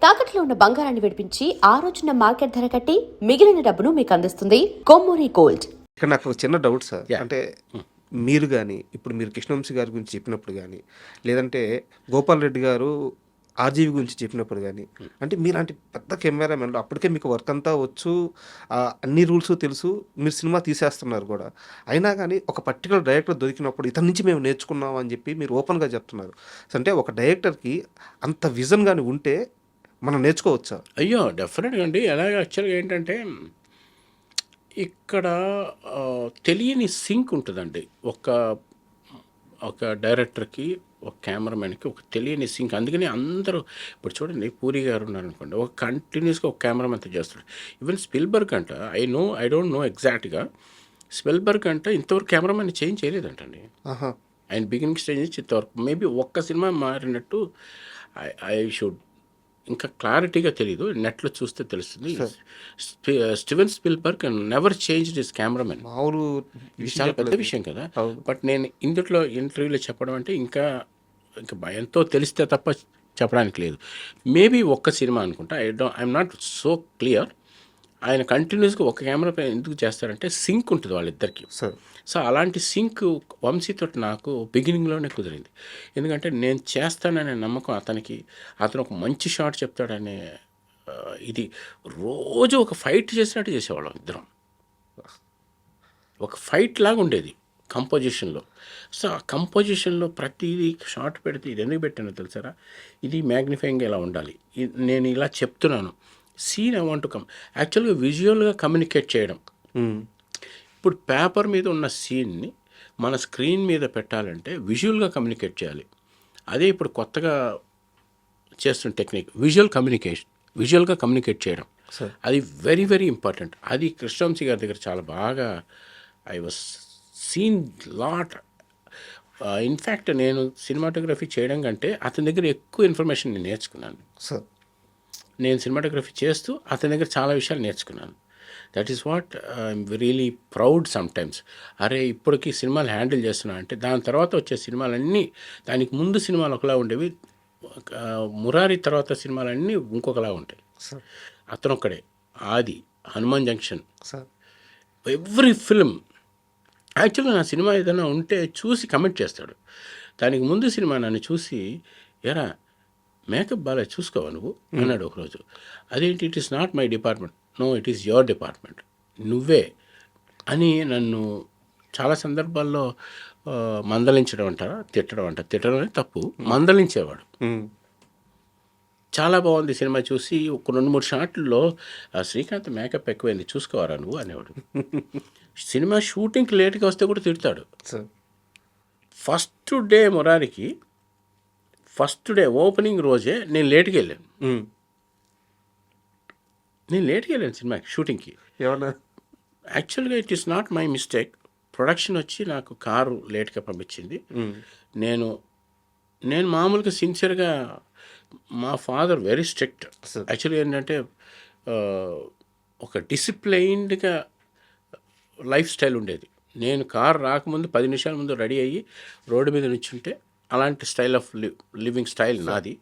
తాకట్లో ఉన్న బంగారాన్ని విడిపించి ఆ రోజున మార్కెట్ ధర కట్టి మిగిలిన డబ్బును మీకు అందిస్తుంది కొమ్మూరి గోల్డ్. ఇక్కడ నాకు ఒక చిన్న డౌట్ సార్. Yeah. అంటే మీరు కానీ ఇప్పుడు మీరు కృష్ణవంశీ గారి గురించి చెప్పినప్పుడు కానీ లేదంటే గోపాల్ రెడ్డి గారు ఆర్జీవి గురించి చెప్పినప్పుడు కానీ అంటే మీలాంటి పెద్ద కెమెరామెన్లు అప్పటికే మీకు వర్క్ అంతా వచ్చు, అన్ని రూల్స్ తెలుసు, మీరు సినిమా తీసేస్తున్నారు కూడా. అయినా కానీ ఒక పర్టికులర్ డైరెక్టర్ దొరికినప్పుడు ఇతని నుంచి మేము నేర్చుకున్నాం అని చెప్పి మీరు ఓపెన్గా చెప్తున్నారు. అంటే ఒక డైరెక్టర్కి అంత విజన్ కానీ ఉంటే మనం నేర్చుకోవచ్చా? అయ్యో డెఫినెట్గా అండి. అలాగే యాక్చువల్గా ఏంటంటే ఇక్కడ తెలియని సింక్ ఉంటుందండి. ఒక డైరెక్టర్కి, ఒక కెమెరామెన్కి ఒక తెలియని సింక్. అందుకని అందరూ ఇప్పుడు చూడండి, పూరి గారు ఉన్నారనుకోండి, ఒక కంటిన్యూస్గా ఒక కెమెరామెన్తో చేస్తాడు. ఈవెన్ స్పిల్బర్గ్ అంట, ఐ డోంట్ నో ఎగ్జాక్ట్గా, స్పిల్బర్గ్ అంట ఇంతవరకు కెమెరామెన్ చేంజ్ చేయలేదంటండి. ఆయన బిగినింగ్ స్టేజ్ నుంచి ఇంతవరకు మేబీ ఒక్క సినిమా మారినట్టు ఐ షుడ్ ఇంకా క్లారిటీగా తెలియదు, నెట్లో చూస్తే తెలుస్తుంది. Steven Spielberg never change this cameraman. మామూలు ఇది చాలా పెద్ద విషయం కదా. బట్ నేను ఇందులో ఇంటర్వ్యూలో చెప్పడం అంటే ఇంకా భయంతో తెలిస్తే తప్ప చెప్పడానికి లేదు. మేబీ ఒక్క సినిమా అనుకుంటా, ఐఎమ్ నాట్ సో క్లియర్. ఆయన కంటిన్యూస్గా ఒక కెమెరా పైన ఎందుకు చేస్తారంటే సింక్ ఉంటుంది వాళ్ళిద్దరికి. సో అలాంటి సింక్ వంశీతో నాకు బిగినింగ్లోనే కుదిరింది. ఎందుకంటే నేను చేస్తాననే నమ్మకం అతనికి, అతను ఒక మంచి షాట్ చెప్తాడనే ఇది రోజు ఒక ఫైట్ చేసినట్టు చేసేవాళ్ళం ఇద్దరం. ఒక ఫైట్ లాగా ఉండేది కంపోజిషన్లో. సో ఆ కంపోజిషన్లో ప్రతిదీ షార్ట్ పెడితే ఇది ఎందుకు పెట్టానో తెలుసారా, ఇది మ్యాగ్నిఫైయింగ్ ఎలా ఉండాలి, నేను ఇలా చెప్తున్నాను, సీన్ ఐ వాంట్ టు యాక్చువల్గా విజువల్గా కమ్యూనికేట్ చేయడం. ఇప్పుడు పేపర్ మీద ఉన్న సీన్ని మన స్క్రీన్ మీద పెట్టాలంటే విజువల్గా కమ్యూనికేట్ చేయాలి. అదే ఇప్పుడు కొత్తగా చేస్తున్న టెక్నిక్ విజువల్గా కమ్యూనికేట్ చేయడం. అది వెరీ వెరీ ఇంపార్టెంట్. అది కృష్ణవంశీ గారి దగ్గర చాలా బాగా I was seen lot. In fact నేను సినిమాటోగ్రఫీ చేయడం కంటే అతని దగ్గర ఎక్కువ ఇన్ఫర్మేషన్ నేను నేర్చుకున్నాను. నేను సినిమాటోగ్రఫీ చేస్తూ అతని దగ్గర చాలా విషయాలు నేర్చుకున్నాను. That is what I'm really proud sometimes. అరే ఇప్పటికీ సినిమాలు హ్యాండిల్ చేస్తున్నా అంటే దాని తర్వాత వచ్చే సినిమాలన్నీ, దానికి ముందు సినిమాలు ఒకలా ఉండేవి, మురారి తర్వాత సినిమాలన్నీ ఇంకొకలా ఉంటాయి. అతను ఒక్కడే ఆది, హనుమాన్ జంక్షన్, ఎవ్రీ ఫిల్మ్. యాక్చువల్గా నా సినిమా ఏదైనా ఉంటే చూసి కమెంట్ చేస్తాడు. దానికి ముందు సినిమా నన్ను చూసి, ఎరా మేకప్ బాగా చూసుకోవా నువ్వు అన్నాడు ఒకరోజు. అదేంటి, it is not my department. No, it is your department, నువ్వే అని నన్ను చాలా సందర్భాల్లో మందలించడం అంటారా, తిట్టడం అనేది తప్పు, మందలించేవాడు. చాలా బాగుంది సినిమా చూసి ఒక 2-3 షాట్లలో శ్రీకాంత్ మేకప్ ఎక్కువైంది చూసుకోవారా నువ్వు అనేవాడు. సినిమా షూటింగ్కి లేట్గా వస్తే కూడా తిడతాడు. ఫస్ట్ డే మురారికి, ఫస్ట్ డే ఓపెనింగ్ రోజే నేను లేట్కి వెళ్ళాను. సినిమాకి షూటింగ్కి. యాక్చువల్గా it is not my mistake. Production వచ్చి నాకు కారు లేట్గా పంపించింది. నేను మామూలుగా సిన్సియర్గా, మా ఫాదర్ వెరీ స్ట్రిక్ట్. యాక్చువల్గా ఏంటంటే ఒక డిసిప్లైన్డ్గా లైఫ్ స్టైల్ ఉండేది. నేను కారు రాకముందు 10 నిమిషాల ముందు రెడీ అయ్యి రోడ్డు మీద నుంచుంటే అలాంటి స్టైల్ ఆఫ్ లివింగ్ స్టైల్ నాది.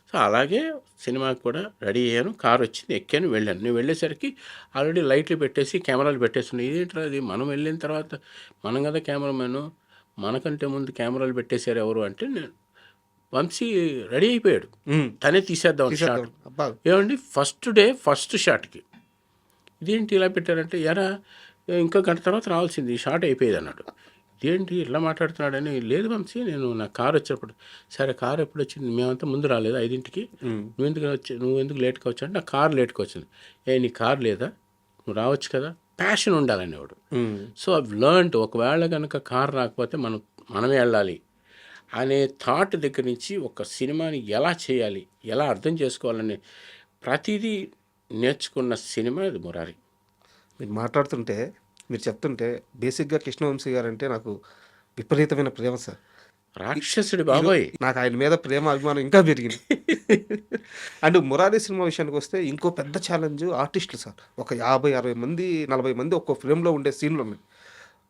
సో అలాగే సినిమాకి కూడా రెడీ అయ్యాను, కారు వచ్చింది, ఎక్కాను, వెళ్ళాను. నేను వెళ్ళేసరికి ఆల్రెడీ లైట్లు పెట్టేసి కెమెరాలు పెట్టేస్తున్నాయి. ఇదేంట్రా అది, మనం వెళ్ళిన తర్వాత మనం కదా కెమెరామెన్, మనకంటే ముందు కెమెరాలు పెట్టేశారు ఎవరు అంటే, నేను వంశీ రెడీ అయిపోయాడు, తనే తీసేద్దాం షాట్. ఏమండి ఫస్ట్ డే ఫస్ట్ షాట్కి ఇదేంటి ఇలా పెట్టారంటే, ఎరా ఇంకో గంట తర్వాత రావాల్సింది, షాట్ అయిపోయేది అన్నాడు. ఇదేంటి ఇలా మాట్లాడుతున్నాడని, లేదు వంశీ నేను నా కారు వచ్చేటప్పుడు, సరే కారు ఎప్పుడు వచ్చింది, మేమంతా ముందు రాలేదు 5ంటికి, నువ్వు ఎందుకు లేట్గా వచ్చా అంటే, నా కారు లేట్గా వచ్చింది. నీ కారు లేదా, నువ్వు రావచ్చు కదా, ప్యాషన్ ఉండాలనేవాడు. సో ఐవ్ లర్న్డ్, ఒకవేళ కనుక కారు రాకపోతే మనమే వెళ్ళాలి అనే థాట్ దగ్గర నుంచి ఒక సినిమాని ఎలా చేయాలి, ఎలా అర్థం చేసుకోవాలని ప్రతిదీ నేర్చుకున్న సినిమా ఇది మురారి. మీరు మాట్లాడుతుంటే, మీరు చెప్తుంటే బేసిక్గా కృష్ణవంశీ గారు అంటే నాకు విపరీతమైన ప్రేమ సార్. రాక్షసుడి బాబాయ్. నాకు ఆయన మీద ప్రేమ అభిమానం ఇంకా పెరిగింది. అండ్ మురారి సినిమా విషయానికి వస్తే ఇంకో పెద్ద ఛాలెంజ్ ఆర్టిస్టులు సార్. ఒక 50-60 మంది 40 మంది ఒక్కో ఫ్రేమ్లో ఉండే సీన్లు ఉన్నాయి.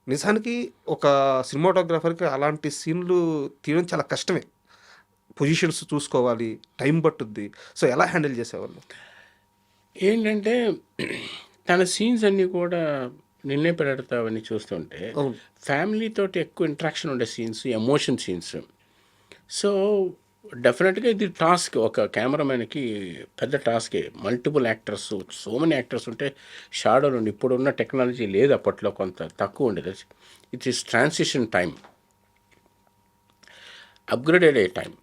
నిజానికి ఒక సినిమాటోగ్రాఫర్కి అలాంటి సీన్లు తీయడం చాలా కష్టమే. పొజిషన్స్ చూసుకోవాలి, టైం పట్టుద్ది. సో ఎలా హ్యాండిల్ చేసేవాళ్ళు? ఏంటంటే తన సీన్స్ అన్నీ కూడా నిన్నే పెడతావని చూస్తుంటే అవును. ఫ్యామిలీతోటి ఎక్కువ ఇంట్రాక్షన్ ఉండే సీన్స్, ఎమోషన్ సీన్స్. సో డెఫినెట్గా ఇది టాస్క్, ఒక కెమెరామెన్కి పెద్ద టాస్కే. Multiple actors, so many actors ఉంటే షాడోలు ఉండి, ఇప్పుడున్న టెక్నాలజీ లేదు, అప్పట్లో కొంత తక్కువ ఉండేది. It is transition time, upgraded అయ్యే టైం.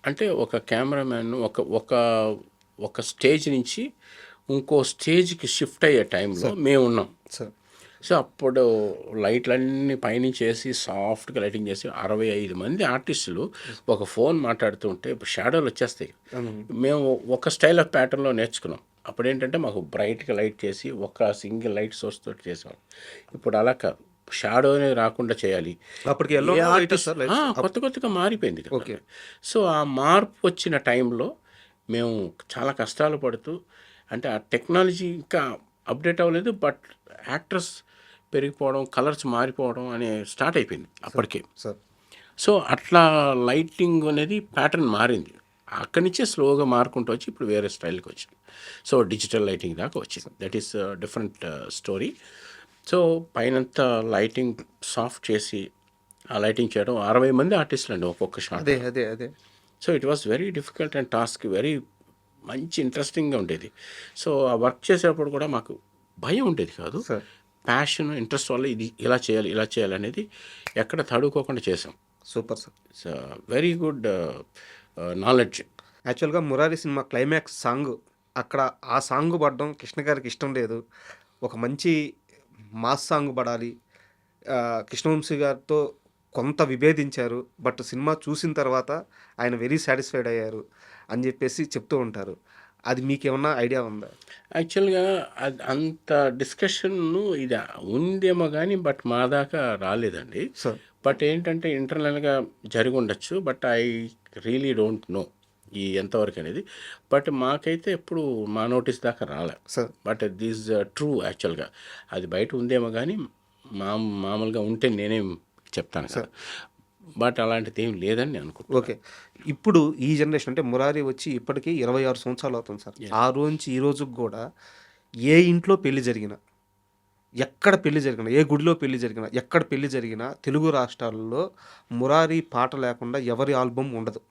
అంటే ఒక కెమెరామ్యాన్ ఒక ఒక ఒక స్టేజ్ నుంచి ఇంకో స్టేజ్కి షిఫ్ట్ అయ్యే టైంలో మేము ఉన్నాం. సార్ సో అప్పుడు లైట్లన్నీ పైనుంచి వేసి సాఫ్ట్గా లైటింగ్ చేసి 65 మంది ఆర్టిస్టులు ఒక ఫోన్ మాట్లాడుతుంటే షాడోలు వచ్చేస్తాయి. మేము ఒక స్టైల్ ఆఫ్ ప్యాటర్న్లో నేర్చుకున్నాం. అప్పుడు ఏంటంటే మాకు బ్రైట్గా లైట్ చేసి ఒక సింగిల్ లైట్ సోర్స్ తోటి చేసాం. ఇప్పుడు అలా కాదు, షాడో అనేది రాకుండా చేయాలి. అప్పటికి yellow ఏ light artist- సార్ lights? కొత్త కొత్తగా మారిపోయింది కదా. ఓకే. సో ఆ మార్పు వచ్చిన టైంలో మేము చాలా కష్టాలు పడుతూ, అంటే ఆ టెక్నాలజీ ఇంకా అప్డేట్ అవ్వలేదు, బట్ యాక్టర్స్ పెరిగిపోవడం, కలర్స్ మారిపోవడం అనే స్టార్ట్ అయిపోయింది అప్పటికే. సార్ సో అట్లా లైటింగ్ అనేది ప్యాటర్న్ మారింది. అక్కడి నుంచే స్లోగా మారుకుంటూ వచ్చి ఇప్పుడు వేరే స్టైల్కి వచ్చింది. సో డిజిటల్ లైటింగ్ దాకా వచ్చింది. That is different story. So పైనంతా లైటింగ్ సాఫ్ట్ చేసి ఆ లైటింగ్ చేయడం 60 మంది ఆర్టిస్టులు అండి ఒక్కొక్క షాట్. అదే అదే అదే so it was very difficult and task, very మంచి ఇంట్రెస్టింగ్గా ఉండేది. సో ఆ వర్క్ చేసేటప్పుడు కూడా మాకు భయం ఉండేది కాదు, సార్. ప్యాషన్, ఇంట్రెస్ట్ వల్ల ఇది ఇలా చేయాలి ఇలా చేయాలి అనేది ఎక్కడ తడుకోకుండా చేసాం. Super sir. It's very good knowledge. యాక్చువల్గా మురారి సినిమా క్లైమాక్స్ సాంగ్, అక్కడ ఆ సాంగ్ పడడం కృష్ణ గారికి ఇష్టం లేదు. ఒక మంచి మాస్ సాంగ్ పడాలి. కృష్ణవంశీ గారితో కొంత విభేదించారు, బట్ సినిమా చూసిన తర్వాత ఆయన వెరీ సాటిస్ఫైడ్ అయ్యారు అని చెప్పేసి చెప్తూ ఉంటారు. అది మీకేమన్నా ఐడియా ఉందా? యాక్చువల్గా అంత డిస్కషన్ను ఇది ఉందేమో కానీ బట్ మా దాకా రాలేదండి. సార్ బట్ ఏంటంటే ఇంటర్నల్గా జరిగి ఉండొచ్చు, but I really don't know ఈ ఎంతవరకు అనేది. బట్ మాకైతే ఎప్పుడు మా నోటీస్ దాకా రాలే. Sir but this true. యాక్చువల్గా అది బయట ఉందేమో కానీ మామూలుగా ఉంటే నేనేం చెప్తాను కదా, బట్ అలాంటిది ఏం లేదని నేను అనుకుంటున్నాను. ఓకే. ఇప్పుడు ఈ జనరేషన్ అంటే మురారి వచ్చి ఇప్పటికీ 26 సంవత్సరాలు అవుతుంది సార్. ఆ రోజు నుంచి ఈ రోజుకి కూడా ఏ ఇంట్లో పెళ్లి జరిగినా, ఎక్కడ పెళ్లి జరిగినా, ఏ గుడిలో పెళ్లి జరిగినా, ఎక్కడ పెళ్లి జరిగినా తెలుగు రాష్ట్రాల్లో మురారి పాట లేకుండా ఎవరి ఆల్బమ్ ఉండదు.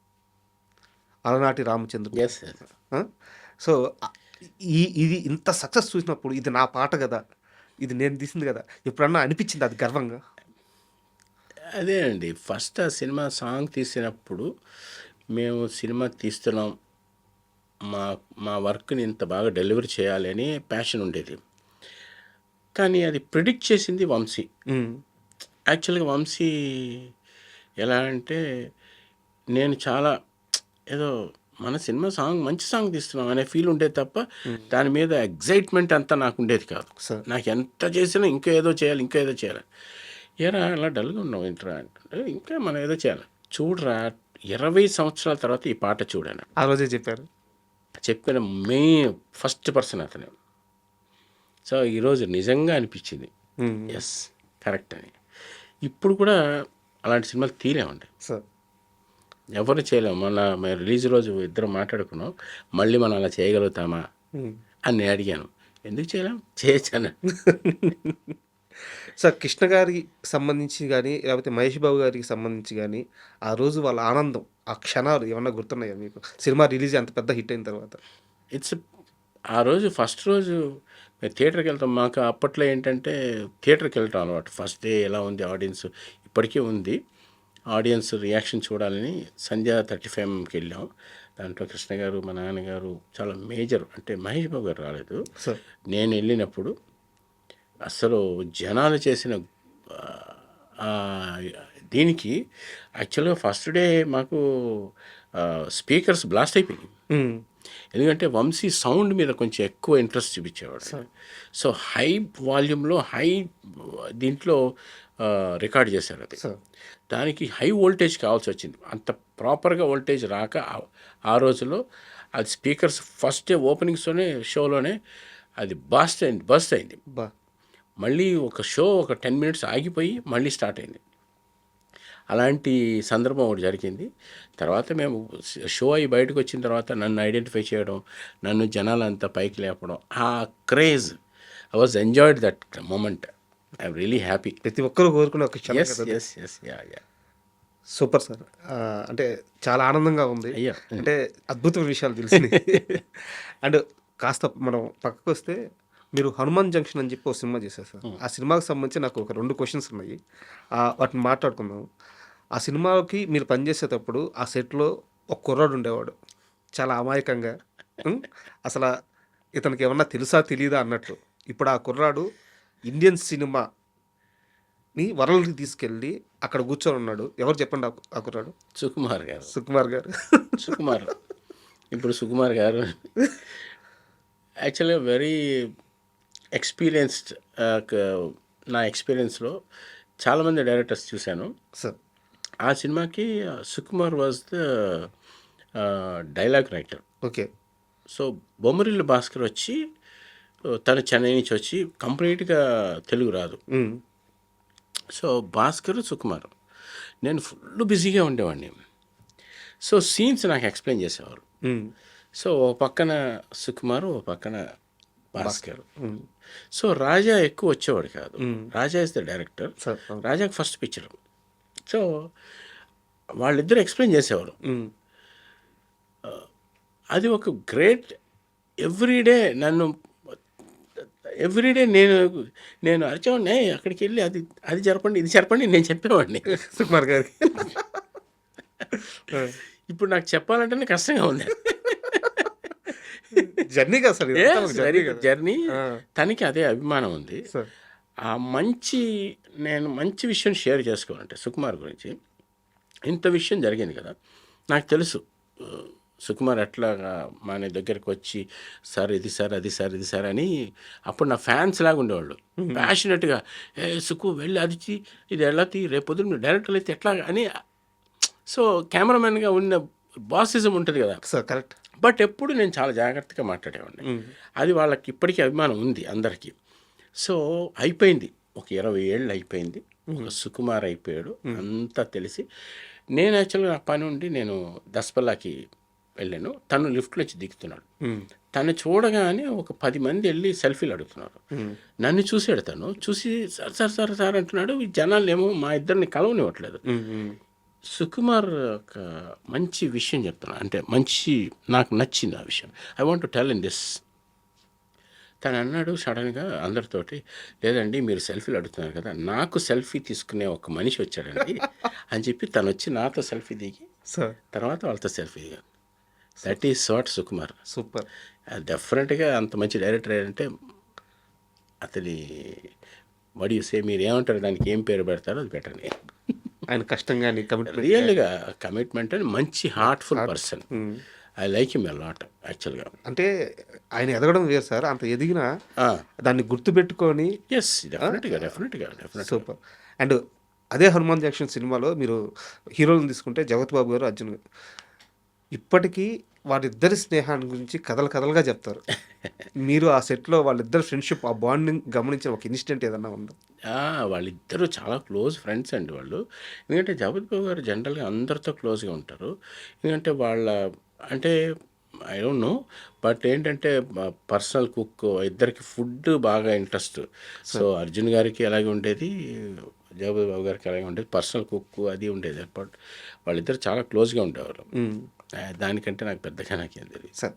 అలనాటి రామచంద్రుడు. ఎస్. సో ఇది ఇంత సక్సెస్ చూసినప్పుడు ఇది నా పాట కదా, ఇది నేను తీసింది కదా, ఎప్పుడన్నా అనిపించింది అది గర్వంగా? అదే అండి, ఫస్ట్ ఆ సినిమా సాంగ్ తీసినప్పుడు మేము సినిమా తీస్తున్నాం, మా మా వర్క్ని ఇంత బాగా డెలివరీ చేయాలి అని ప్యాషన్ ఉండేది. కానీ అది ప్రిడిక్ట్ చేసింది వంశీ. యాక్చువల్గా వంశీ ఎలా అంటే, నేను చాలా ఏదో మన సినిమా సాంగ్ మంచి సాంగ్ తీస్తున్నాం అనే ఫీల్ ఉండేది తప్ప దాని మీద ఎగ్జైట్మెంట్ అంతా నాకు ఉండేది కాదు. సార్ నాకు ఎంత చేసినా ఇంకా ఏదో చేయాలి, ఇంకా ఏదో చేయాలి. ఏరా అలా డల్గా ఉన్నావు ఏంట్రా అంటే, ఇంకా మనం ఏదో చేయాలి. చూడరా 20 సంవత్సరాల తర్వాత ఈ పాట చూడాను ఆ రోజే చెప్పారు. చెప్పిన ఫస్ట్ పర్సన్ అతనే. సో ఈరోజు నిజంగా అనిపించింది ఎస్ కరెక్ట్ అని. ఇప్పుడు కూడా అలాంటి సినిమాలు తీరేమండి, సార్ ఎవరు చేయలేము. మేము రిలీజ్ రోజు ఇద్దరం మాట్లాడుకున్నాం, మళ్ళీ మనం అలా చేయగలుగుతామా అని నేను అడిగాను. ఎందుకు చేయలేం, చేయొచ్చాను. సార్ కృష్ణ గారికి సంబంధించి కానీ లేకపోతే మహేష్ బాబు గారికి సంబంధించి కానీ ఆ రోజు వాళ్ళ ఆనందం, ఆ క్షణాలు ఏమన్నా గుర్తున్నాయా మీకు? సినిమా రిలీజ్ అంత పెద్ద హిట్ అయిన తర్వాత ఇట్స్ ఆ రోజు ఫస్ట్ రోజు మేము థియేటర్కి వెళ్తాం. మాకు అప్పట్లో ఏంటంటే థియేటర్కి వెళ్ళటం అలవాటు. ఫస్ట్ డే ఎలా ఉంది ఆడియన్స్, ఇప్పటికీ ఉంది ఆడియన్స్ రియాక్షన్ చూడాలని సంధ్య 35కి వెళ్ళాం. దాంట్లో కృష్ణ గారు, మా నాన్నగారు, చాలా మేజర్, అంటే మహేష్ బాబు గారు రాలేదు. సార్ నేను వెళ్ళినప్పుడు అసలు జనాలు చేసిన దీనికి యాక్చువల్గా ఫస్ట్ డే మాకు స్పీకర్స్ బ్లాస్ట్ అయిపోయింది. ఎందుకంటే వంశీ సౌండ్ మీద కొంచెం ఎక్కువ ఇంట్రెస్ట్ చూపించేవాడు. సో హై వాల్యూమ్లో హై దీంట్లో రికార్డ్ చేశారు అది. దానికి హై వోల్టేజ్ కావాల్సి వచ్చింది. అంత ప్రాపర్గా వోల్టేజ్ రాక ఆ రోజులో అది స్పీకర్స్ ఫస్ట్ డే ఓపెనింగ్స్తోనే షోలోనే అది బస్ట్ అయింది. బా మళ్ళీ ఒక షో ఒక 10 minutes ఆగిపోయి మళ్ళీ స్టార్ట్ అయింది. అలాంటి సందర్భం ఒకటి జరిగింది. తర్వాత మేము షో అయ్యి బయటకు వచ్చిన తర్వాత నన్ను ఐడెంటిఫై చేయడం, నన్ను జనాలంతా పైకి లేపడం, ఆ craze I was enjoyed that moment. I'm really happy. ప్రతి ఒక్కరు కోరుకునే ఒక క్షణం ఎస్ కదా. Yes yes yeah yeah super sir. అంటే చాలా ఆనందంగా ఉంది. అయ్యా. అంటే అద్భుతమైన విషయాలు తెలిసినాయి. అండ్ కాస్త మనం పక్కకు వస్తే మీరు హనుమాన్ జంక్షన్ అని చెప్పి ఒక సినిమా చేశారు సార్. ఆ సినిమాకి సంబంధించి నాకు ఒక 2 క్వశ్చన్స్ ఉన్నాయి. వాటిని మాట్లాడుకుందాం. ఆ సినిమాకి మీరు పనిచేసేటప్పుడు ఆ సెట్లో ఒక కుర్రాడు ఉండేవాడు. చాలా అమాయకంగా. అసలు ఇతనికి ఏమన్నా తెలుసా తెలీదా అన్నట్టు. ఇప్పుడు ఆ కుర్రాడు ఇండియన్ సినిమాని వరల్డ్కి తీసుకెళ్ళి అక్కడ కూర్చొని ఉన్నాడు. ఎవరు చెప్పండి ఆ కుర్రాడు? సుకుమార్ గారు. సుకుమార్ గారు. సుకుమార్ ఇప్పుడు సుకుమార్ గారు యాక్చువల్గా వెరీ ఎక్స్పీరియన్స్డ్. నా ఎక్స్పీరియన్స్లో చాలామంది డైరెక్టర్స్ చూశాను. సార్. ఆ సినిమాకి Sukumar was the dialogue writer. Okay. So Bommarillu Bhaskar వచ్చి తను చెన్నై నుంచి వచ్చి కంప్లీట్గా తెలుగు రాదు. సో భాస్కర్, సుకుమార్, నేను ఫుల్ బిజీగా ఉండేవాడిని. సో సీన్స్ నాకు ఎక్స్ప్లెయిన్ చేసేవారు. సో ఓ పక్కన సుకుమార్, ఓ పక్కన భాస్కర్. సో రాజా ఎక్కువ వచ్చేవాడు కాదు. Raja is the director. రాజాకి ఫస్ట్ పిక్చర్. సో వాళ్ళిద్దరు ఎక్స్ప్లెయిన్ చేసేవారు. అది ఒక గ్రేట్. ఎవ్రీడే నేను అరిచేవాడిని, అక్కడికి వెళ్ళి అది జరపండి, ఇది జరపండి నేను చెప్పేవాడిని సుకుమార్ గారికి. ఇప్పుడు నాకు చెప్పాలంటేనే కష్టంగా ఉంది. జర్నీ కదా సార్. జర్నీ. తనకి అదే అభిమానం ఉంది. ఆ నేను మంచి విషయం షేర్ చేసుకోవాలంటే సుకుమార్ గురించి, ఇంత విషయం జరిగింది కదా, నాకు తెలుసు సుకుమార్ ఎట్లాగా మన దగ్గరకు వచ్చి సార్ ఇది సార్, అది సార్, ఇది సార్ అని. అప్పుడు నా ఫ్యాన్స్ లాగా ఉండేవాళ్ళు. ప్యాషనెట్గా సుకు వెళ్ళి అది ఇది ఎలా రేపు పొద్దున్న డైరెక్టర్లు అయితే ఎట్లా అని. సో కెమెరామెన్గా ఉన్న బాసిజం ఉంటుంది కదా సార్. కరెక్ట్. బట్ ఎప్పుడు నేను చాలా జాగ్రత్తగా మాట్లాడేవాడిని. అది వాళ్ళకి ఇప్పటికీ అభిమానం ఉంది అందరికీ. సో అయిపోయింది, ఒక 20 ఏళ్ళు అయిపోయింది. ఒక సుకుమార్ అయిపోయాడు, అంతా తెలిసి. నేను యాక్చువల్గా నా పని ఉండి నేను దసపల్లాకి వెళ్ళాను. తను లిఫ్ట్లో వచ్చి దిగుతున్నాడు. తను చూడగానే ఒక 10 మంది వెళ్ళి సెల్ఫీలు అడుగుతున్నారు. నన్ను చూసాడు. తను చూసి సార్ సార్ సార్ సార్ అంటున్నాడు. ఈ జనాలు ఏమో మా ఇద్దరిని కలవనివ్వట్లేదు. సుకుమార్ ఒక మంచి విషయం చెప్తున్నాను, అంటే నాకు నచ్చింది ఆ విషయం. I want to tell in this. తను అన్నాడు సడన్గా అందరితోటి, లేదండి మీరు సెల్ఫీలు అడుగుతున్నారు కదా, నాకు సెల్ఫీ తీసుకునే ఒక మనిషి వచ్చాడండి అని చెప్పి తను వచ్చి నాతో సెల్ఫీ దిగి తర్వాత వాళ్ళతో సెల్ఫీ దిగాను. That is what Sukumar. Super. డెఫినెట్గా అంత మంచి డైరెక్టర్ అంటే అతని వడియూసే మీరు ఏమంటారు, దానికి ఏం పేరు పెడతారో అది పెట్టండి. ఆయన కష్టంగా రియల్గా కమిట్మెంట్ అని మంచి heartful person. I like him a lot యాక్చువల్గా. అంటే ఆయన ఎదగడం వేరు సార్, అంత ఎదిగినా దాన్ని గుర్తుపెట్టుకొని. ఎస్, డెఫినెట్గా. సూపర్. అండ్ అదే హనుమాన్ జంక్షన్ సినిమాలో మీరు హీరోలను తీసుకుంటే జగత్ బాబు గారు, అర్జున్ గారు, ఇప్పటికీ వాళ్ళిద్దరి స్నేహాన్ని గురించి కథలుగా చెప్తారు. మీరు ఆ సెట్లో వాళ్ళిద్దరు ఫ్రెండ్షిప్, ఆ బాండింగ్ గమనించిన ఒక ఇన్సిడెంట్ ఏదన్నా ఉందా? వాళ్ళిద్దరూ చాలా క్లోజ్ ఫ్రెండ్స్ అండి వాళ్ళు. ఎందుకంటే జగత్ బాబు గారు జనరల్గా అందరితో క్లోజ్గా ఉంటారు. ఎందుకంటే అంటే ఐ డోంట్ నో, బట్ ఏంటంటే పర్సనల్ కుక్, ఇద్దరికి ఫుడ్ బాగా ఇంట్రెస్ట్. సో అర్జున్ గారికి అలాగే ఉండేది, జగత్ బాబు గారికి అలాగే ఉండేది, పర్సనల్ కుక్ అది ఉండేది. బట్ వాళ్ళిద్దరు చాలా క్లోజ్గా ఉండేవారు. దానికంటే నాకు పెద్దగా నాకేం తెలియదు సార్.